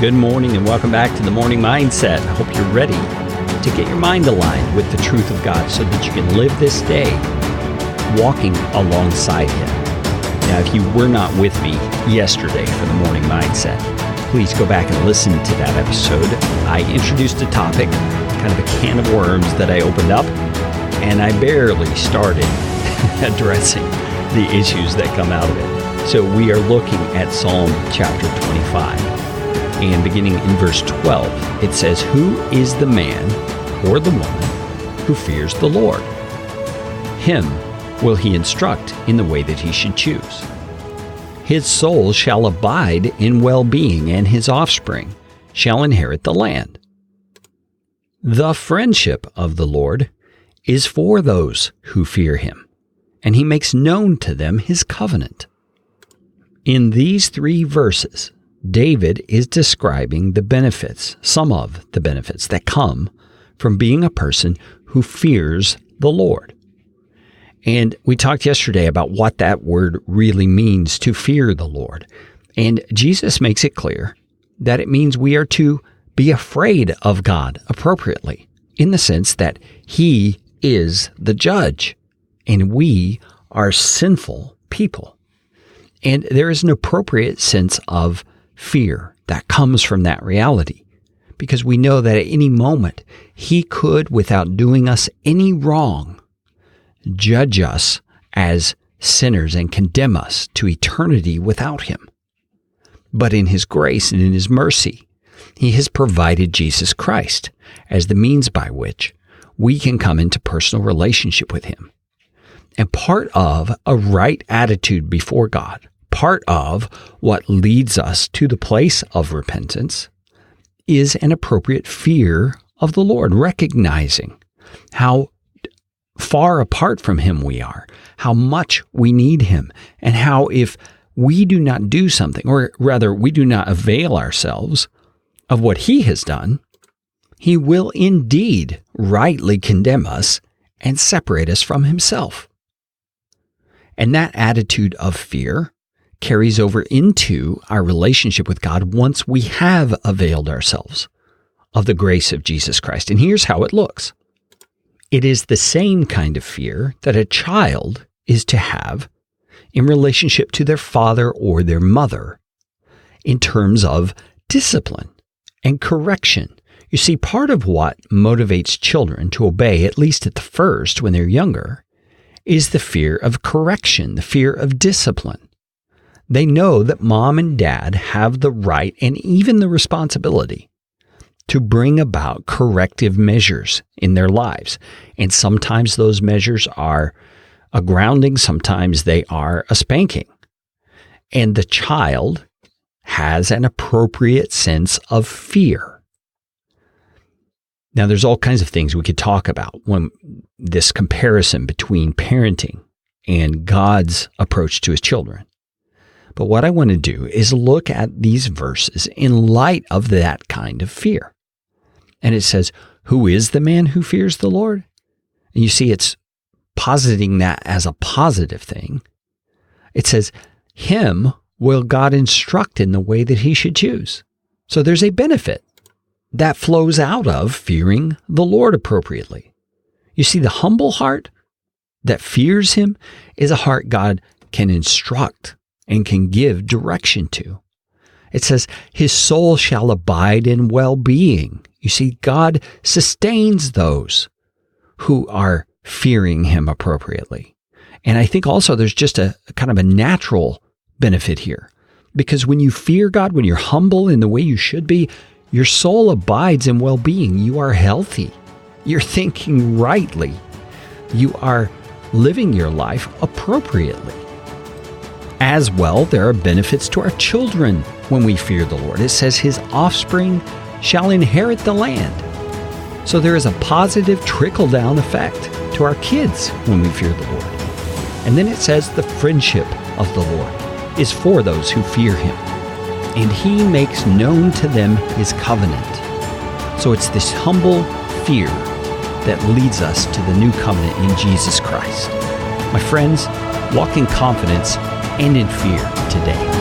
Good morning and welcome back to the Morning Mindset. I hope you're ready to get your mind aligned with the truth of God so that you can live this day walking alongside Him. Now, if you were not with me yesterday for the Morning Mindset, please go back and listen to that episode. I introduced a topic, kind of a can of worms that I opened up, and I barely started addressing the issues that come out of it. So we are looking at Psalm chapter 25. And beginning in verse 12, it says, "Who is the man or the woman who fears the Lord? Him will He instruct in the way that he should choose. His soul shall abide in well-being, and his offspring shall inherit the land. The friendship of the Lord is for those who fear Him, and He makes known to them His covenant." In these 3 verses, David is describing the benefits, some of the benefits that come from being a person who fears the Lord. And we talked yesterday about what that word really means, to fear the Lord. And Jesus makes it clear that it means we are to be afraid of God appropriately, in the sense that He is the judge and we are sinful people. And there is an appropriate sense of fear that comes from that reality, because we know that at any moment He could, without doing us any wrong, judge us as sinners and condemn us to eternity without Him. But in His grace and in His mercy, He has provided Jesus Christ as the means by which we can come into personal relationship with Him. And part of a right attitude before God, part of what leads us to the place of repentance, is an appropriate fear of the Lord, recognizing how far apart from Him we are, how much we need Him, and how if we do not do something, or rather we do not avail ourselves of what He has done, He will indeed rightly condemn us and separate us from Himself. And that attitude of fear carries over into our relationship with God once we have availed ourselves of the grace of Jesus Christ. And here's how it looks. It is the same kind of fear that a child is to have in relationship to their father or their mother in terms of discipline and correction. You see, part of what motivates children to obey, at least at the first when they're younger, is the fear of correction, the fear of discipline. They know that mom and dad have the right and even the responsibility to bring about corrective measures in their lives. And sometimes those measures are a grounding, sometimes they are a spanking. And the child has an appropriate sense of fear. Now, there's all kinds of things we could talk about when this comparison between parenting and God's approach to His children. But what I want to do is look at these verses in light of that kind of fear. And it says, "Who is the man who fears the Lord?" And you see, it's positing that as a positive thing. It says, "Him will God instruct in the way that he should choose." So there's a benefit that flows out of fearing the Lord appropriately. You see, the humble heart that fears Him is a heart God can instruct and can give direction to. It says, "His soul shall abide in well-being." You see, God sustains those who are fearing Him appropriately. And I think also there's just a kind of a natural benefit here. Because when you fear God, when you're humble in the way you should be, your soul abides in well-being. You are healthy. You're thinking rightly. You are living your life appropriately. As well, there are benefits to our children when we fear the Lord. It says His offspring shall inherit the land. So there is a positive trickle-down effect to our kids when we fear the Lord. And then it says the friendship of the Lord is for those who fear Him, and He makes known to them His covenant. So it's this humble fear that leads us to the new covenant in Jesus Christ. My friends, walk in confidence and in fear today.